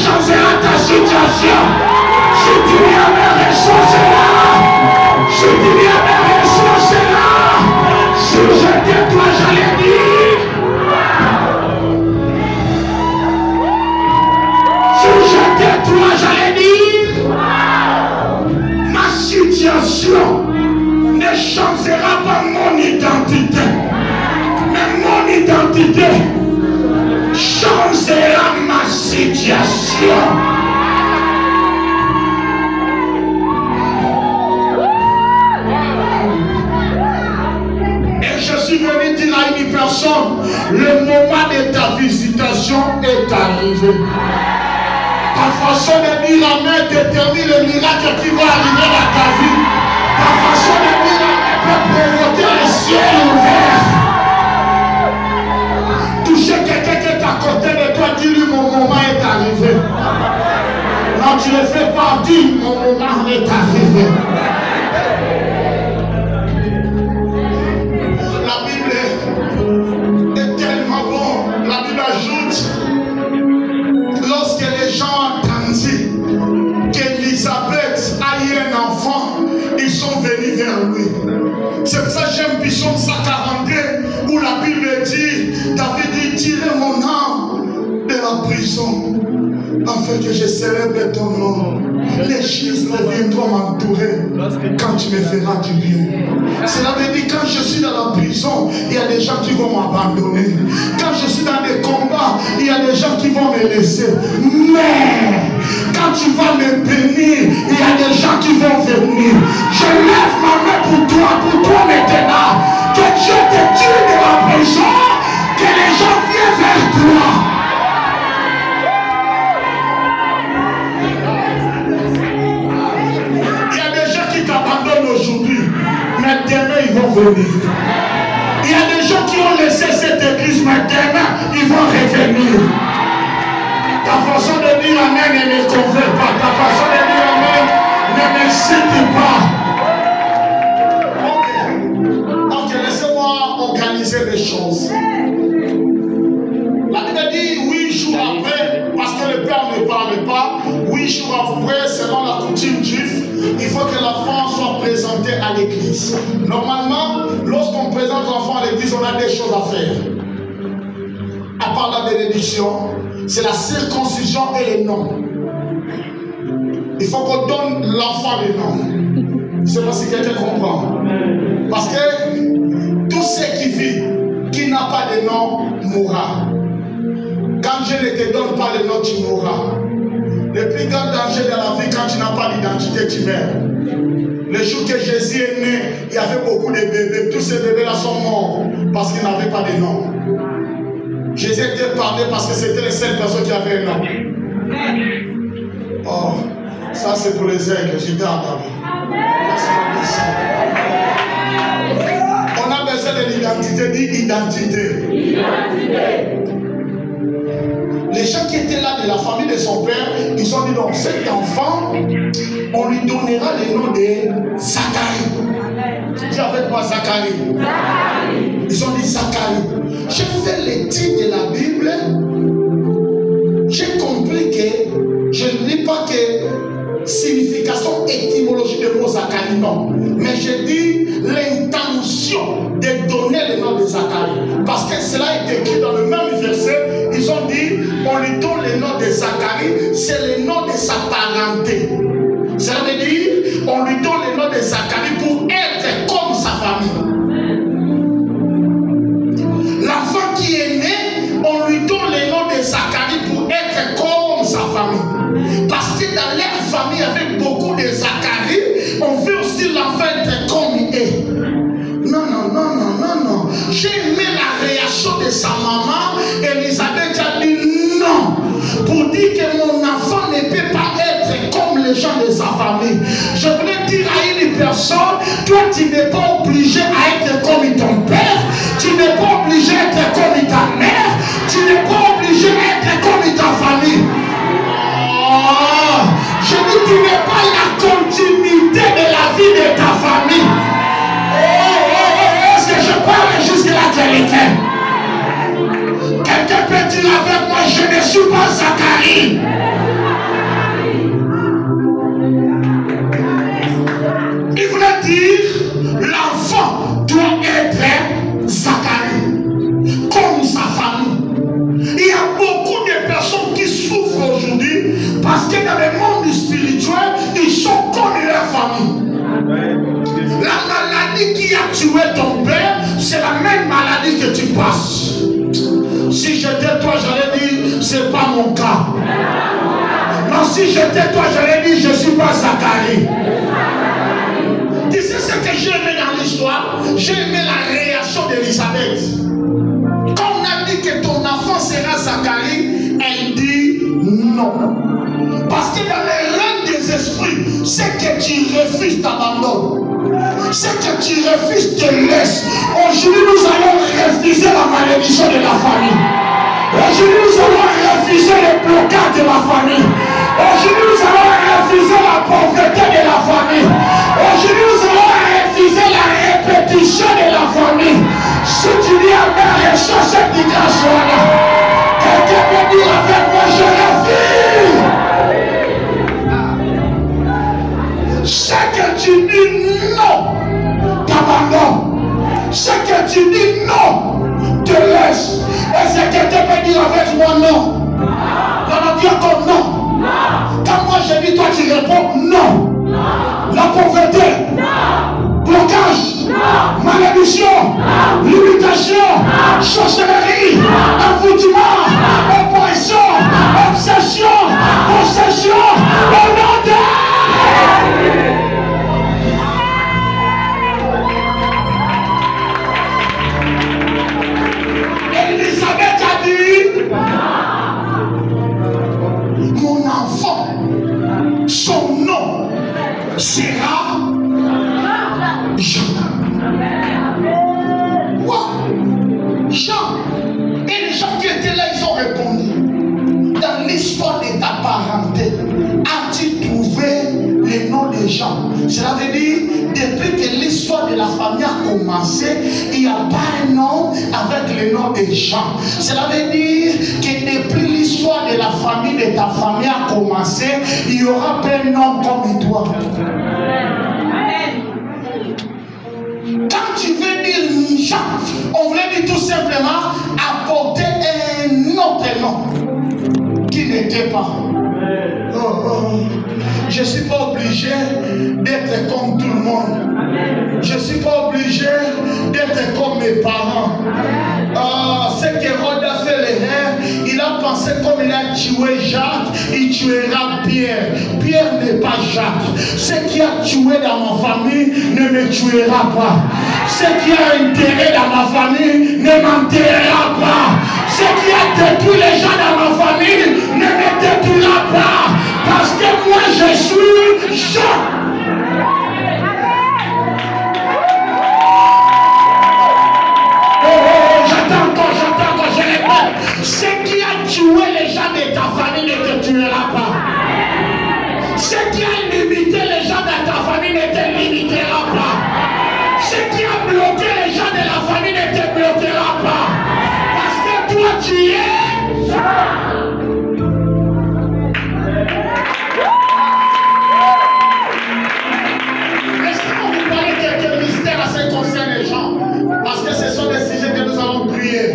changera ta situation. Si tu viens me ressourcer, si tu viens me ressourcer, si j'étais toi, j'allais dire. Si j'étais toi, j'allais dire. Ma situation ne changera pas mon identité. Mais mon identité changera ma situation. Et je suis venu dire à une personne, le moment de ta visitation est arrivé. Ta façon de dire amen détermine le miracle qui va arriver dans ta vie. Ta façon de dire amen peut provoquer le ciel ouvert. Toucher quelqu'un qui est à côté de toi, dis-lui mon moment est arrivé. Non, tu ne fais pas, dis mon moment est arrivé. La Bible est tellement bonne. La Bible ajoute, lorsque les gens entendirent qu'Élisabeth a eu un enfant, ils sont venus vers lui. C'est pour ça que j'aime Psaume 142 où la Bible dit, David dit, tirez mon âme de la prison afin que je célèbre ton nom. Les gistes viendront m'entourer quand tu me feras du bien. Cela veut dire quand je suis dans la prison, il y a des gens qui vont m'abandonner. Quand je suis dans des combats, il y a des gens qui vont me laisser. Mais quand tu vas me bénir, il y a des gens qui vont venir. Je lève ma main pour toi maintenant. Que Dieu te tire de la prison, que les gens viennent vers toi. Il y a des gens qui t'abandonnent aujourd'hui, mais demain ils vont venir. Il y a des gens qui ont laissé cette église, mais demain ils vont revenir. Ta façon de dire amen ne me convainc pas. Ta façon de dire amen ne m'excite pas. Ok, laissez-moi organiser les choses. La Bible dit 8 jours après, parce que le Père ne parle pas, 8 jours après, selon la coutume juive, il faut que l'enfant soit présenté à l'église. Normalement, lorsqu'on présente l'enfant à l'église, on a des choses à faire. À part la bénédiction, c'est la circoncision et les noms. Il faut qu'on donne l'enfant les noms. Je ne sais pas si quelqu'un comprend. Parce que tout ce qui vit, qui n'a pas de nom, mourra. Quand Dieu ne te donne pas le nom, tu mourras. Le plus grand danger de la vie, quand tu n'as pas d'identité, tu meurs. Le jour que Jésus est né, il y avait beaucoup de bébés. Tous ces bébés-là sont morts parce qu'ils n'avaient pas de nom. Jésus était parlé parce que c'était les seules personnes qui avaient un nom. Oh, ça c'est pour les aigles, j'étais entendu. On a besoin de l'identité, dit identité. Les gens qui étaient là de la famille de son père, ils ont dit donc cet enfant, on lui donnera le nom de Zacharie. Dis avec moi Zacharie. Ils ont dit Zacharie. J'ai fait l'étude de la Bible. J'ai compris que je ne dis pas que signification étymologique de mot Zacharie, non. Mais je dis l'intention de donner le nom de Zacharie. Parce que cela est écrit dans le même verset. Ils ont dit, on lui donne le nom de Zacharie, c'est le nom de sa parenté. Ça veut dire, on lui donne le nom de Zacharie pour être comme sa famille. L'enfant qui est né, on lui donne le nom de Zacharie pour être comme sa famille. Parce que dans leur famille, avec beaucoup de Zacharie, on veut aussi l'enfant être comme il est. Non. J'ai aimé la réaction de sa maman. Elisabeth a dit non. Pour dire que mon enfant ne peut pas être comme les gens de sa famille. Je voulais dire à une personne, toi tu n'es pas obligé à être comme ton père. Tu n'es pas obligé à être comme ta mère. Tu n'es pas obligé à être comme ta famille. Oh, je dis tu n'es pas la continuité de la vie de ta famille. Est-ce que je parle jusqu'à la quelqu'un? Quelqu'un peut dire avec moi, je ne suis pas Zacharie. Parce que dans le monde spirituel, ils sont comme leur famille. La maladie qui a tué ton père, c'est la même maladie que tu passes. Si j'étais toi, j'allais dire, c'est pas mon cas. Non, si j'étais toi, j'allais dire, je ne suis pas Zacharie. Tu sais ce que j'ai aimé dans l'histoire? J'ai aimé la réaction d'Élisabeth. Quand on a dit que ton enfant sera Zacharie, elle dit non. Parce que dans le règne des esprits, c'est que tu refuses t'abandonner. C'est que tu refuses te laisses. Aujourd'hui, nous allons refuser la malédiction de la famille. Aujourd'hui, nous allons refuser les blocages de la famille. Aujourd'hui, nous allons refuser la pauvreté de la famille. Aujourd'hui, nous allons refuser la répétition de la famille. Si tu dis Amen, recherche cette grâce-là. Quelqu'un peut dire avec moi, je refuse. C'est que tu dis non, t'abandonnes. C'est que tu dis non, te laisse. Et c'est que quelqu'un peut dire avec moi non. On a dit encore non. Quand moi je dis, toi tu réponds non. La pauvreté, blocage, malédiction, limitation, sorcellerie, envoûtement, oppression, obsession, possession, au nom de Élisabeth a dit, mon enfant, son nom sera Jean. Wow. Jean. Et les gens qui étaient là, ils ont répondu. Dans l'histoire de ta parenté, as-tu trouvé le nom de Jean? Cela veut dire, depuis que l'histoire de la famille a commencé, il n'y a pas un nom avec le nom de Jean. Cela veut dire que depuis l'histoire de la famille de ta famille a commencé, il n'y aura pas un nom comme toi. Quand tu veux dire Jean, on voulait dire tout simplement apporter un autre nom qui n'était pas. Je ne suis pas obligé d'être comme tout le monde. Je ne suis pas obligé d'être comme mes parents. Ce qu'Hérode a fait l'erreur, il a pensé comme il a tué Jacques, il tuera Pierre. Pierre n'est pas Jacques. Ce qui a tué dans ma famille ne me tuera pas. Ce qui a enterré dans ma famille ne m'enterrera pas. Ce qui a détruit les gens dans ma famille ne me détruira pas. Parce que moi je suis Jean. J'attends encore, je répète. Ce qui a tué les gens de ta famille ne te tuera pas. Ce qui a limité les gens de ta famille ne te limitera pas. Ce qui a bloqué les gens de la famille ne te bloquera pas. Parce que toi tu es Jean. Parce que ce sont des sujets que nous allons prier.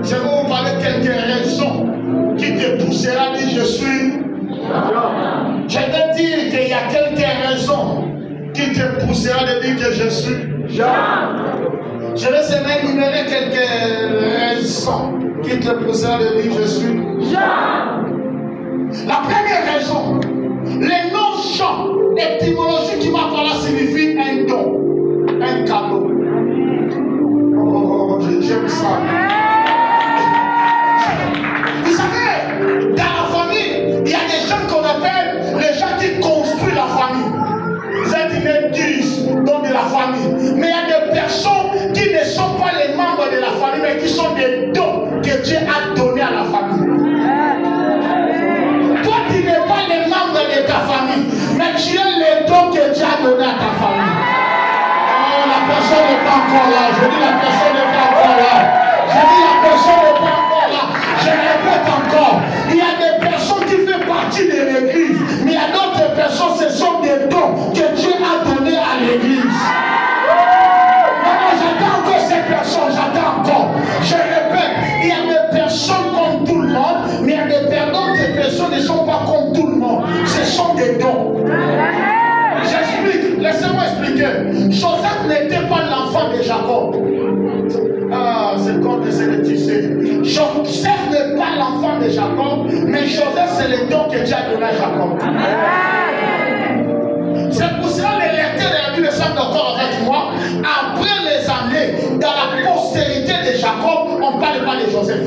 Je vais vous parler de quelques raisons qui te poussera à dire je suis. Je vais dire qu'il y a quelques raisons qui te poussera à dire que je suis. Je vais seulement énumérer quelques raisons qui te poussera à dire je suis. La première raison, le nom Jean, étymologiquement par là signifie un don, un cadeau. J'aime ça. Vous savez, dans la famille, il y a des gens qu'on appelle les gens qui construisent la famille. Vous êtes une 10 dans de la famille. Mais il y a des personnes qui ne sont pas les membres de la famille, mais qui sont des dons que Dieu a donnés à la famille. Toi, tu n'es pas les membres de ta famille, mais tu es les dons que Dieu a donnés à ta famille. La personne n'est pas encore là. Je dis la personne n'est pas encore là. Je dis la personne n'est pas encore là. Je répète encore. Il y a des personnes qui font partie de l'église. Mais il y a d'autres personnes, ce sont des dons que Dieu a donnés à l'église. Maintenant, j'attends encore ces personnes. J'attends encore. Je répète, il y a des personnes comme tout le monde, mais il y a des personnes Dans d'autres versions ne sont pas comme tout le monde. Ce sont des dons. J'explique. Laissez-moi expliquer. Joseph n'était pas l'enfant de Jacob. Ah, c'est comme de se tisser. Joseph n'est pas l'enfant de Jacob, mais Joseph, c'est le don que Dieu a donné à Jacob. C'est pour cela que les lecteurs de la Bible sont d'accord avec moi. Après les années, dans la postérité de Jacob, on ne parle pas de Joseph.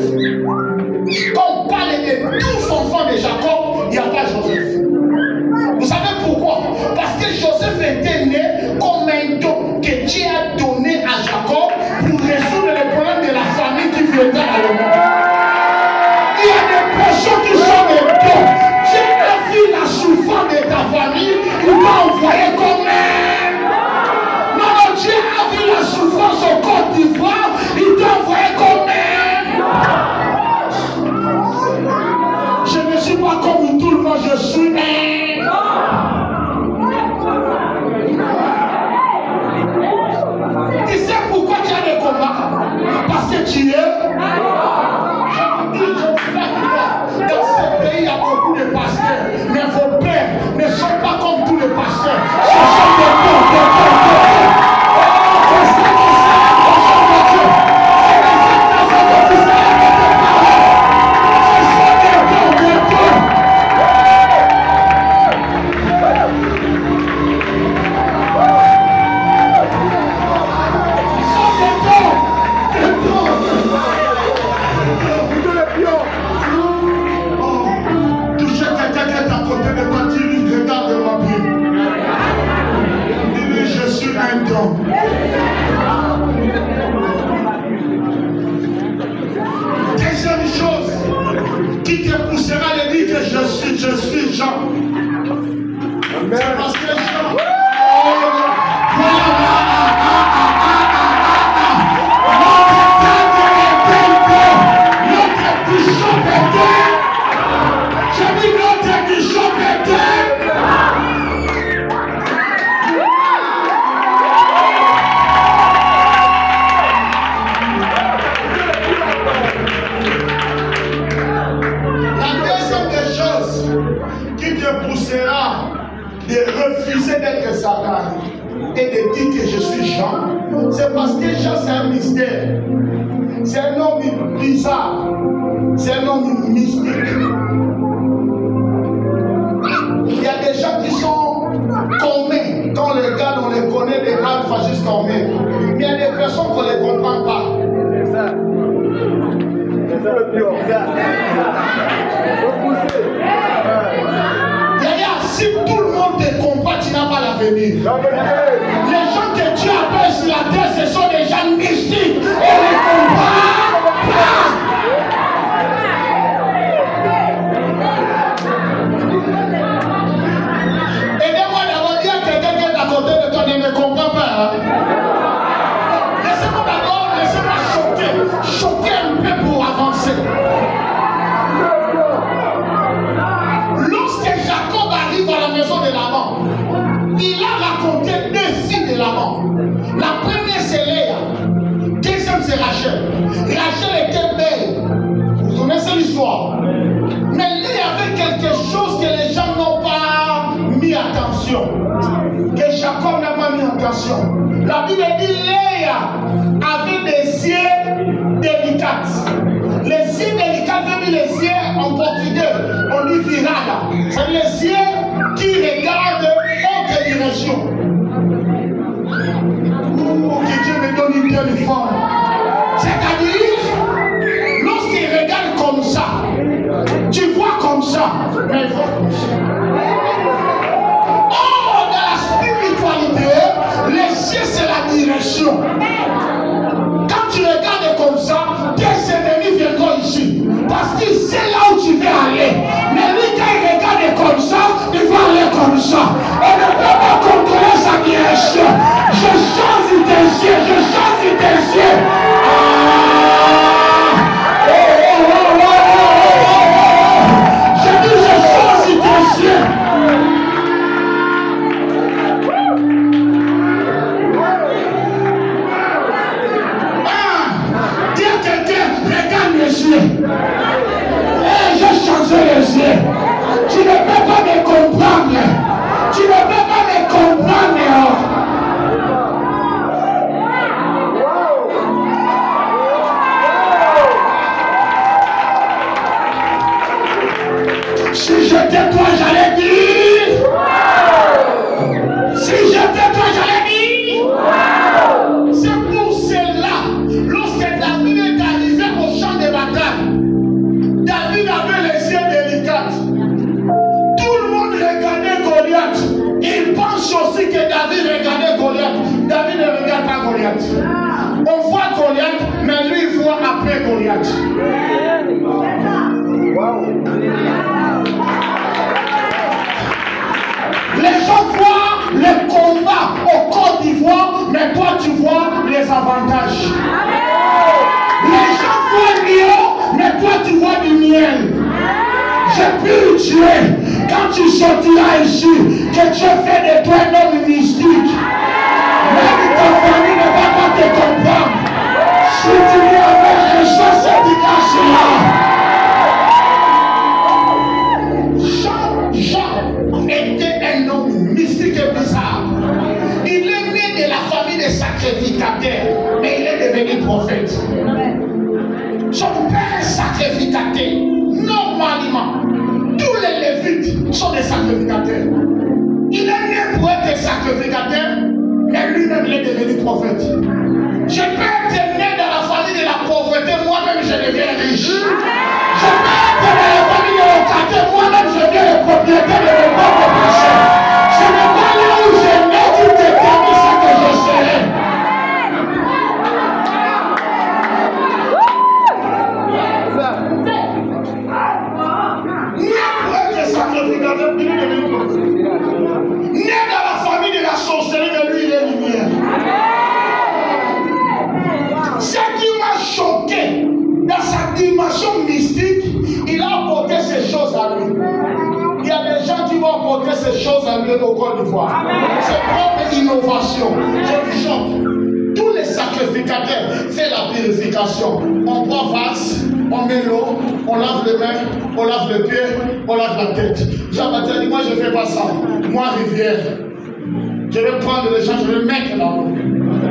Quand on parle de 12 enfants de Jacob, il n'y a pas Joseph. Vous savez pourquoi? Parce que Joseph était né comme un don que Dieu a donné à Jacob pour résoudre les problèmes de la famille qui vivait dans le monde. Il y a des personnes qui sont des dons. Dieu a vu la souffrance de ta famille, il t'a envoyé comme un. Non, Dieu a vu la souffrance au Côte d'Ivoire, il t'a envoyé comme un. Je ne suis pas comme tout le monde, je suis un. Tu sais pourquoi tu as des combats? Parce que tu es. Dans ce pays, il y a beaucoup de pasteurs. Mais vos pères ne sont pas comme tous les pasteurs. Ce sont des bons, deuxième chose qui te poussera à dire que je suis Jean. C'est parce que Jean. Notre bishop était. J'ai dit notre bishop était. Poussera de refuser d'être Satan et de dire que je suis Jean, c'est parce que Jean c'est un mystère, c'est un homme bizarre, c'est un homme mystique. Il y a des gens qui sont communs, quand les gars on les connaît, les alphas juste communs, mais il y a des personnes qu'on ne les comprend pas. C'est ça. C'est ça le pire. Si tout le monde te combat, tu n'as pas l'avenir. Les gens que Dieu appelle sur la terre, ce sont des gens mystiques. On les combat pas. Aidez-moi d'abord dire à quelqu'un qui est à côté de toi, ne me comprend pas. Laissez-moi d'abord, choquer un peu pour avancer. Dans la maison de Laban, il a raconté deux filles de Laban. La première c'est Léa, deuxième c'est Rachel. Rachel était belle, vous connaissez l'histoire. Mais Léa avait quelque chose que les gens n'ont pas mis attention, que Jacob n'a pas mis attention. La Bible dit Léa avait des yeux délicats. Les yeux délicats veulent dire les yeux en portugais, on dit virada. C'est les yeux qui regardent autre direction. Oh, que Dieu me donne une telle forme. C'est-à-dire, lorsqu'il regarde comme ça, tu vois comme ça, mais il voit comme ça. Oh, dans la spiritualité, les yeux c'est la direction. Quand tu regardes comme ça, tes ennemis viendront ici. Parce qu'il sait là où tu veux aller. Mais lui, quand il regarde comme ça, il va aller comme ça. On ne peut pas contrôler sa direction. Je change tes yeux, je change tes yeux. Je dis, je change tes yeux. Dis à quelqu'un, regarde mes yeux. Et j'ai changé les Si j'étais toi, j'allais dire. Si j'étais toi, j'allais dire. C'est pour cela, lorsque David est arrivé au champ de bataille, David avait les yeux délicats. Tout le monde regardait Goliath. Il pense aussi que David regardait Goliath. David ne regarde pas Goliath. On voit Goliath, mais lui il voit après Goliath. Les gens voient le combat au Côte d'Ivoire, mais toi tu vois les avantages. Les gens voient Lyon, mais toi tu vois du miel. J'ai pu le tuer quand tu sortiras ici, que Dieu fait de toi un homme mystique. Même ta famille ne va pas te comprendre. Si tu lui avais reçu cette dimanche-là. Jean était un homme mystique et bizarre. Il est né de la famille des sacrificateurs, mais il est devenu prophète. Son père est sacrificateur. Normalement, tous les Lévites sont des sacrificateurs. Il est né pour être sacrificateur, mais lui-même il est devenu prophète. Je peux être né dans la famille de la pauvreté, moi-même je deviens riche. Je peux être dans la famille de locataire, moi-même je deviens le propriétaire de mes propres péchés. Ce n'est pas là où je nais qui détermine ce que je serai. Né dans la famille de la sorcellerie, mais lui il est lumière. Ce qui m'a choqué dans sa dimension mystique, il a apporté ces choses à lui. Il y a des gens qui vont apporter ces choses à lui au Côte d'Ivoire. C'est propre innovation. Je vous chante. Tous les sacrificateurs font la purification. On prend vase, on met l'eau, on lave les mains, on lave les pieds, on lave la tête. Jean-Baptiste dit, moi je ne fais pas ça. Moi, rivière. Je vais prendre les gens, je vais mettre dans l'eau.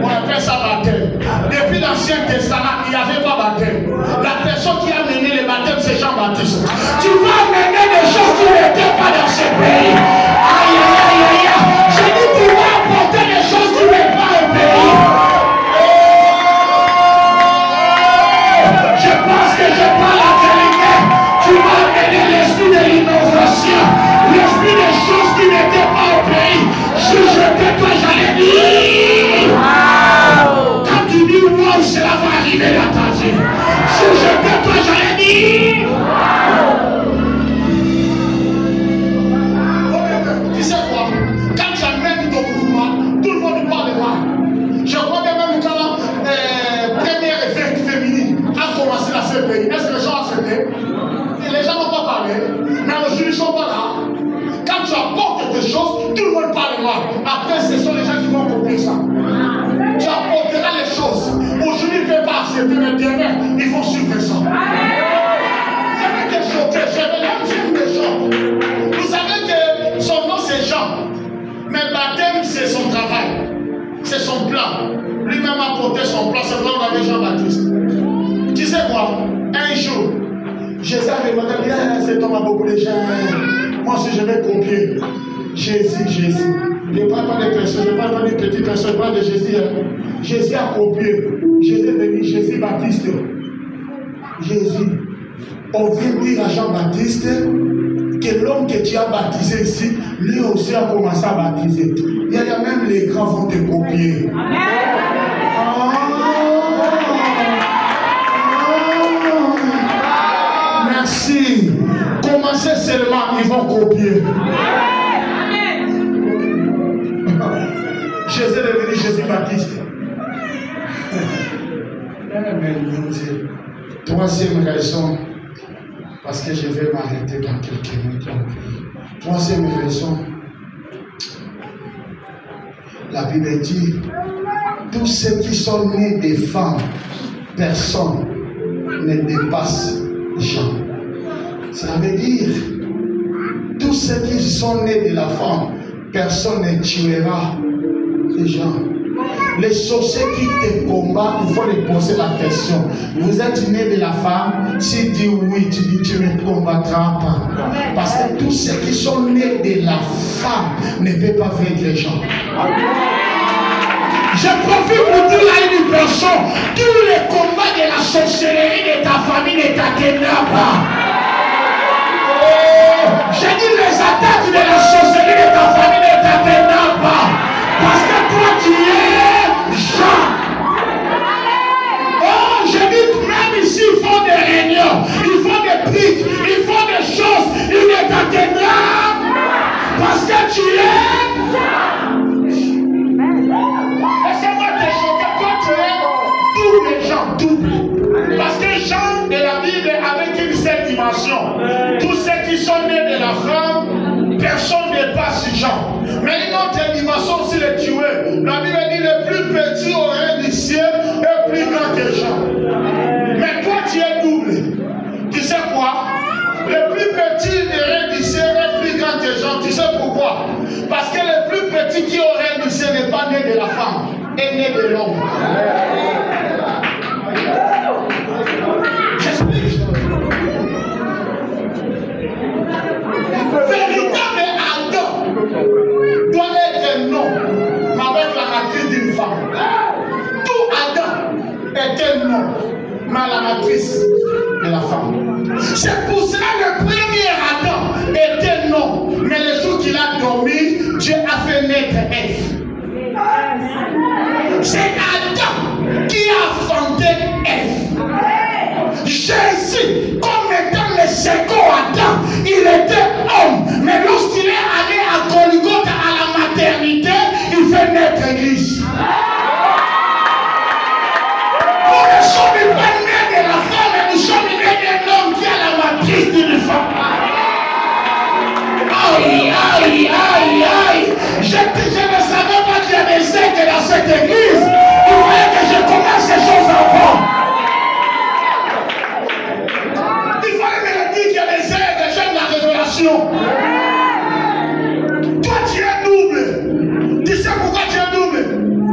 On appelle ça baptême. Depuis l'Ancien Testament, il n'y avait pas baptême. La personne qui a mené le baptême, c'est Jean-Baptiste. Tu vas mener des choses qui n'étaient pas dans ce pays. Aïe, aïe, aïe, aïe, aïe. Je dis, tu vas apporter des choses qui n'étaient pas au pays. Je pense que je parle la vérité. Tu vas amener l'esprit de l'innovation, l'esprit des choses qui n'étaient pas au pays. Si j'étais toi, j'allais dire. Quand tu dis wow, cela va arriver dans ta vie. Si j'étais toi, j'allais dire. Tu sais quoi? Quand tu amènes ton mouvement, tout le monde parle de moi. Je crois que même quand la première évêque féminine a commencé dans ce pays, est-ce que les gens ont accepté? Les gens n'ont pas parlé, mais aujourd'hui ils ne sont pas là. Quand tu apportes quelque chose, tout le monde parle de moi. Après, ce sont les gens qui vont copier ça. Tu apporteras les choses. Aujourd'hui, ils ne peuvent pas accepter, mais demain, ils vont suivre ça. J'avais été choqué, j'avais l'âme des gens. Vous savez que son nom c'est Jean, mais baptême c'est son travail, c'est son plan. Lui-même a porté son plan, c'est là où on avait Jean-Baptiste. Tu sais quoi? Un jour, Jésus a demandé, cet homme a beaucoup de gens. Moi aussi je vais copier. Jésus. Je ne parle pas des personnes, je ne parle pas des petites personnes, je parle de Jésus. Jésus a copié. Jésus est venu, Jésus Baptiste. Jésus. On vient dire à Jean-Baptiste que l'homme que tu as baptisé ici, lui aussi a commencé à baptiser. Il y a même les grands vont te copier. Merci. Commencez seulement, ils vont copier. Jésus est devenu Jésus Baptiste. Troisième raison, parce que je vais m'arrêter dans quelques minutes. Troisième raison, la Bible dit, tous ceux qui sont nés des femmes, personne ne dépasse Jean. Ça veut dire, tous ceux qui sont nés de la femme, personne ne tuera les gens. Les sorciers qui te combattent, il faut les poser la question. Vous êtes né de la femme, si tu dis oui, tu dis tu ne combattras pas. Parce que tous ceux qui sont nés de la femme ne peuvent pas vaincre les gens. Je profite pour dire à une personne, tous les combats de la sorcellerie de ta famille ne t'atteindront pas. J'ai dit les attaques de la sorcellerie de ta famille ne t'atteindront pas. Parce que toi tu es Jean. Oh, je dis même ici, ils font des réunions, ils font des priques, ils font des choses, ils ne t'atteindront parce que tu es Jean. Laissez-moi te choquer, toi tu es double Jean, double. Parce que Jean de la Bible avec une seule dimension. Tous ceux qui sont nés de la femme, personne n'est pas sur Jean. Mais une autre dimension, c'est le tuer. La Bible dit le plus petit au règne du ciel est plus grand que Jean. Mais toi tu es double. Tu sais quoi? Le plus petit du règne du ciel est plus grand que Jean. Tu sais pourquoi? Parce que le plus petit qui au règne du ciel n'est pas né de la femme, est né de l'homme. J'explique. Véritable Adam doit être un homme, mais avec la matrice d'une femme. Tout Adam est un homme, mais à la matrice de la femme. C'est pour cela que le premier Adam était un homme, mais le jour qu'il a dormi, Dieu a fait naître Ève. C'est Adam qui a fondé Ève. Jésus, comme étant le second Adam, il était homme. Mais lorsqu'il est allé à Golgotha à la maternité, il fait naître l'Église. Nous ne sommes pas nés de la femme, mais nous sommes nés d'un homme qui a la matrice d'une femme. Aïe, aïe, aïe, aïe. Je ne savais pas qu'il y avait des sectes dans cette église. Il fallait que je commence ces choses avant. Il fallait me le dire qu'il y a des sectes, j'aime la révélation. Toi, tu es double. Tu sais pourquoi tu es double?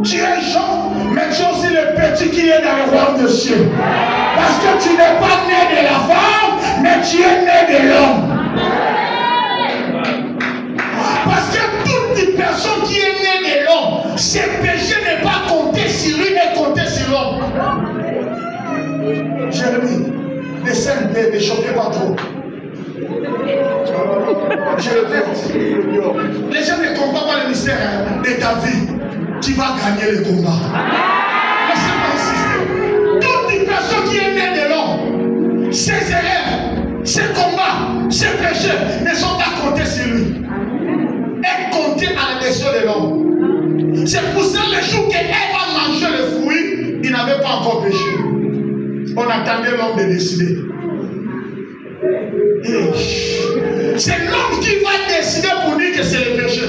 Tu es Jean, mais tu es aussi le petit qui est dans le royaume des cieux. Parce que tu n'es pas né de la femme, mais tu es né de l'homme. Parce que toute personne qui est née de l'homme, ses péchés n'est pas compté sur lui, mais compté sur l'homme. Jérémie, ne s'aime ne choquez pas trop. Je répète, les gens ne comprennent pas le mystère de ta vie. Tu vas gagner le combat. Laissez-moi insister. Toute personne qui est née de l'homme, ses erreurs, ses combats, ses péchés ne sont pas comptés sur lui. Est compté à la naissance de l'homme. C'est pour ça le jour qu'Ève a mangé le fruit, il n'avait pas encore péché. On attendait l'homme de décider. C'est l'homme qui va décider pour dire que c'est le péché.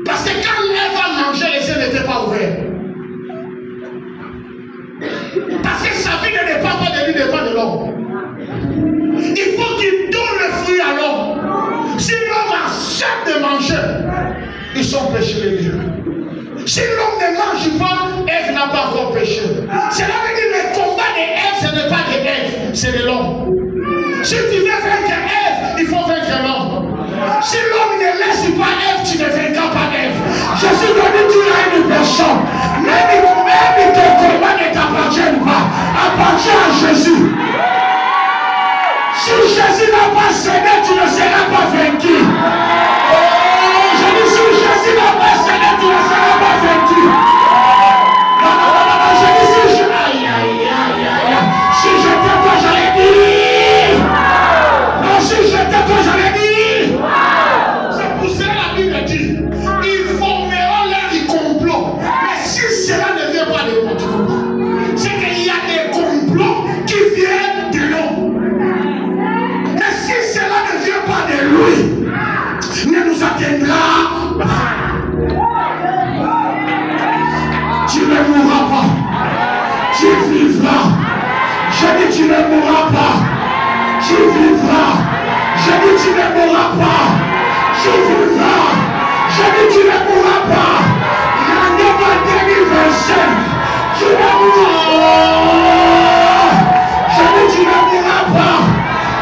Parce que quand Ève a mangé, les yeux n'étaient pas ouverts. Parce que sa vie ne dépend pas de lui, dépend de l'homme. Il faut qu'il donne le fruit à l'homme. Si l'homme accepte de manger, ils sont péchés les deux. Si l'homme ne mange pas, Ève n'a pas encore péché. Cela veut dire que le combat de Ève, ce n'est pas de Ève, c'est de l'homme. Si tu veux vaincre Ève, il faut vaincre l'homme. Si l'homme ne laisse pas Ève, tu ne vaincras pas Ève. Jésus doit dire tu as une personne. Même tes combats ne t'appartiennent pas, appartient à Jésus. Si Jésus n'a pas cédé, tu ne seras pas vaincu. Je dis si Jésus n'a pas cédé, tu ne seras pas vaincu. Non, je dis si je... Aïe, aïe, aïe, aïe. Si j'étais toi, j'allais dire. Non, si j'étais toi, j'allais dire. C'est pour cela la Bible dit, ils formeront leur complot. Mais si cela ne vient pas de moi, c'est qu'il y a des complots qui viennent de l'homme. Mais si cela ne vient pas de lui, ne nous atteindra pas. Tu ne mourras pas. Tu vivras. Je dis tu ne mourras pas. Tu vivras. Je dis tu ne mourras pas. Tu vivras. Je dis tu ne mourras pas. L'année 2025, tu ne mourras. Je dis tu ne mourras pas.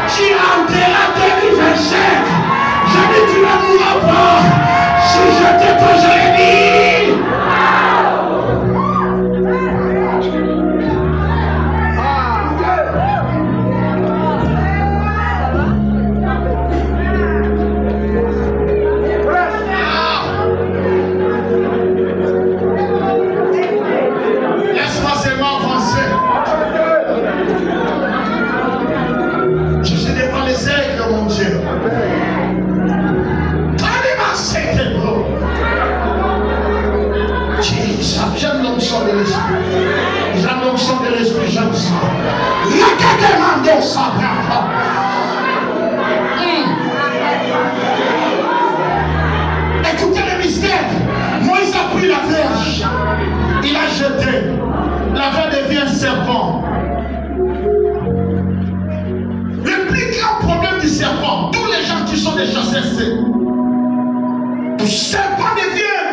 Tu entreras 2025. serpent. Le plus grand problème du serpent, tous les gens qui sont des chasseurs, c'est le serpent devient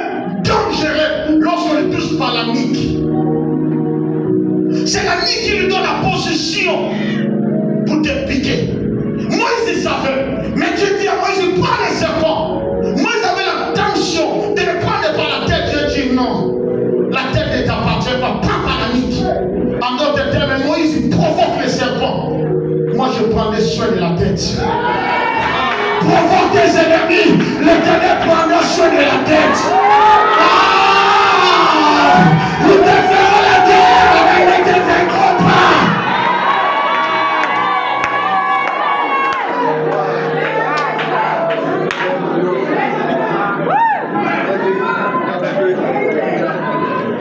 dangereux lorsqu'on le touche par la nique. C'est la nique qui lui donne la position pour te piquer. Moïse il savait, mais Dieu dit à Moïse, prends le serpent. Moïse avait l'intention de le prendre par la tête. Dieu dit non, la tête ne t'appartient pas, pas par la nique. En d'autres termes, Moïse il provoque le serpent. Moi je prends les soins de la tête. Provoque tes ennemis, l'Éternel prendra soin de la tête. Nous te ferons la terre, mais ne te vaincrons pas.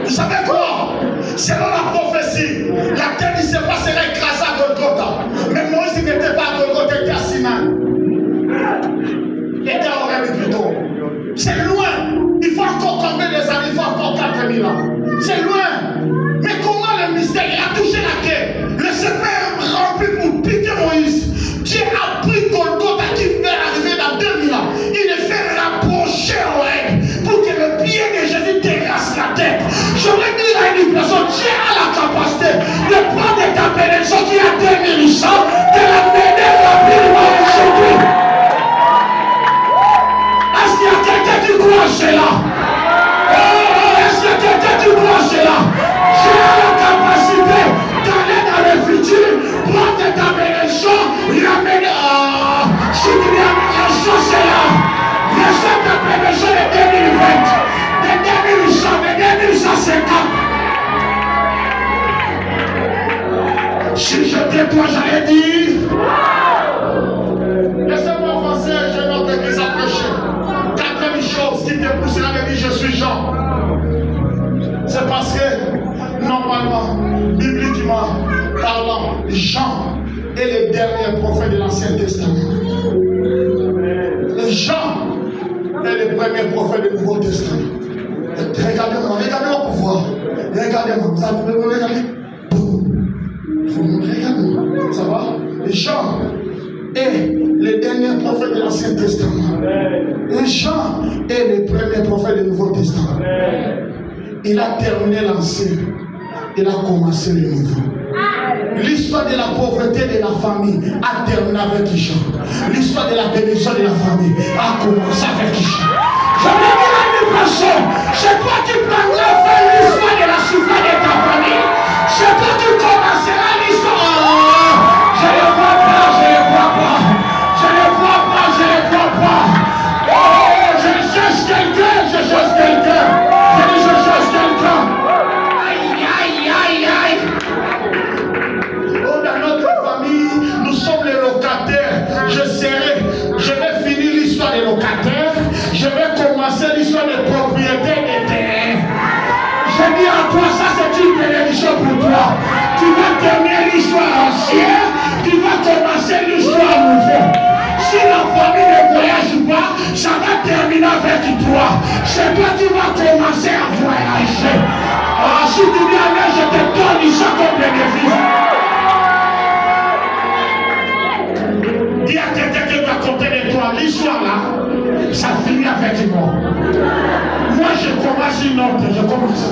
Vous savez quoi? Selon la prophétie, la terre du serpent sera écrasée à Golgotha. Mais Moïse n'était pas à Golgotha, il était à Sinaï. Il était à Horeb plutôt. C'est loin. Il faut encore combien des années? Il faut encore 4000 ans. C'est loin. Mais comment le mystère? Il a touché la terre. Le serpent est rempli pour piquer Moïse. Dieu a pris Golgotha qui fait arriver dans 2000 ans. Il le fait rapprocher Horeb pour que le pied de Jésus terrasse la tête. J'aurais dit à une personne, Dieu a la capacité de prendre ta bénédiction qui a 2100 de la mener rapidement aujourd'hui. Est-ce qu'il y a quelqu'un qui croit cela? Est-ce qu'il y a quelqu'un qui croit cela? Dieu a la capacité d'aller dans le futur, prendre ta bénédiction, l'amener à... Si tu lui as mis un chose, c'est là. Reçois ta bénédiction de 2020, de 2100, de 2150. Si j'étais toi, j'allais dire. Laissez-moi avancer, j'ai notre église à prêcher. Quatrième chose qui te poussera de dire je suis Jean. C'est parce que, normalement, bibliquement parlant, Jean est le dernier prophète de l'Ancien Testament. Jean est le premier prophète du Nouveau Testament. Regardez-moi, regardez-moi pour voir. Regardez-moi, ça vous pouvez regarder. Regardez-moi, ça va? Jean est le dernier prophète de l'Ancien Testament. Et Jean est le premier prophète du Nouveau Testament. Il a terminé l'Ancien. Il a commencé le Nouveau. L'histoire de la pauvreté de la famille a terminé avec Jean. L'histoire de la bénédiction de la famille a commencé avec Jean. Je vais dire à une personne, c'est toi qui prendras faire l'histoire de la souffrance de ta famille. C'est toi qui commenceras l'histoire. Je ne vois pas, je ne vois pas. Je ne vois pas, je ne vois pas. Oh, je cherche quelqu'un, je cherche quelqu'un. Je dis, je cherche quelqu'un. Aïe, aïe, aïe, aïe. Oh, dans notre famille, nous sommes les locataires. Je vais finir l'histoire des locataires. Je vais commencer l'histoire des propriétaires des terres. Je dis à toi, ça c'est une bénédiction pour toi. Tu vas terminer l'histoire ancienne, tu vas commencer l'histoire nouvelle. Si la famille ne voyage pas, ça va terminer avec toi. C'est toi qui vas commencer à voyager. Ah, si tu viens là, je te donne l'histoire comme bénéfice. Dis à quelqu'un qui va compter de toi, l'histoire là, ça finit avec moi. Moi je commence une autre, je commence.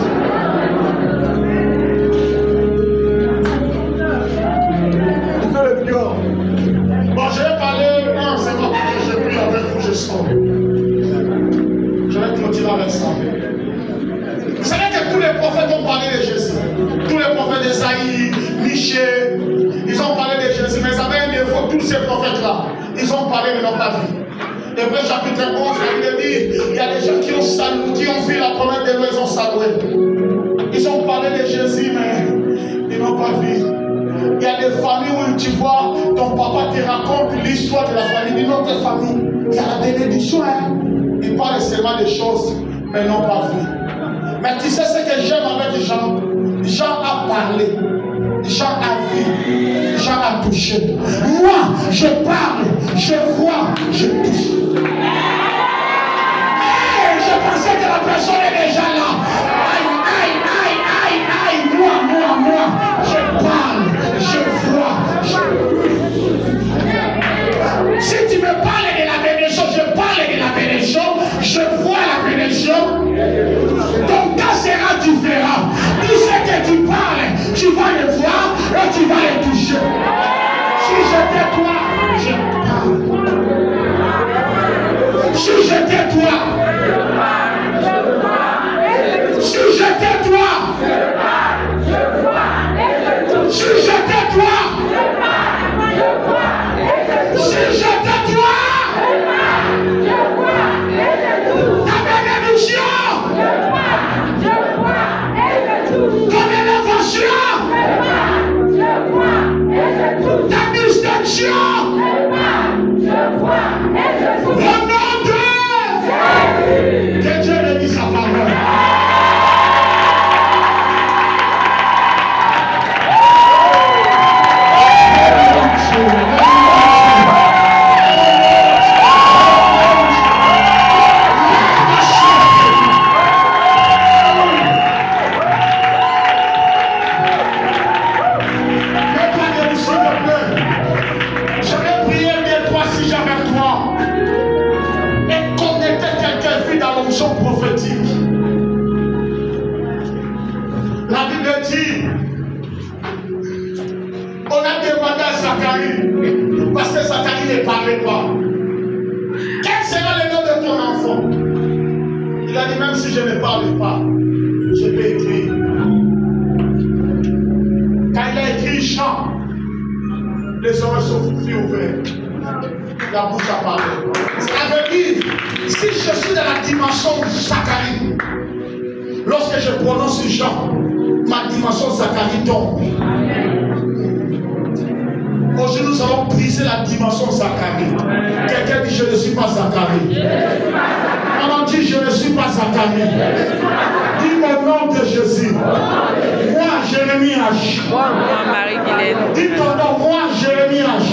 Bon, je vais parler, non, c'est pas que je prie avec vous, je sors. Je vais clôturer avec ça. Vous savez que tous les prophètes ont parlé de Jésus. Tous les prophètes d'Esaïe, Michée, ils ont parlé de Jésus, mais ils avaient un défaut, tous ces prophètes-là. Ils ont parlé de leur vie. Hébreux chapitre 11, il dit, il y a des gens qui ont salué, qui ont vu la promesse de Dieu, ils ont salué. Ils ont parlé de Jésus, mais ils n'ont pas vu. Il y a des familles où tu vois, ton papa te raconte l'histoire de la famille, d'une autre famille. Il y a la bénédiction, hein. Ils parlent seulement des choses, mais n'ont pas vu. Mais tu sais ce que j'aime avec Jean? Jean a parlé. Jean a vu, Jean a touché. Moi, je parle, je vois, je touche. Hey, je pensais que la personne est déjà là. Aïe, aïe, aïe, aïe, aïe, moi. Que Dieu bénisse sa parole. Prophétique. La Bible dit, on a demandé à Zacharie, parce que Zacharie ne parlait pas, quel sera le nom de ton enfant? Il a dit, même si je ne parle pas, je peux écrire. Quand il a écrit Jean, les oreilles sont ouvertes, la bouche a parlé. Ça veut dire, si je suis dans la dimension Zacharie, lorsque je prononce Jean, ma dimension Zacharie tombe. Aujourd'hui, nous allons briser la dimension Zacharie. Quelqu'un dit, je ne suis pas Zacharie. Maman dit, je ne suis pas Zacharie. Dis au nom de Jésus. Moi, Jérémie H. Moi, Marie-Guylaine. Dis ton nom, moi, Jérémie H.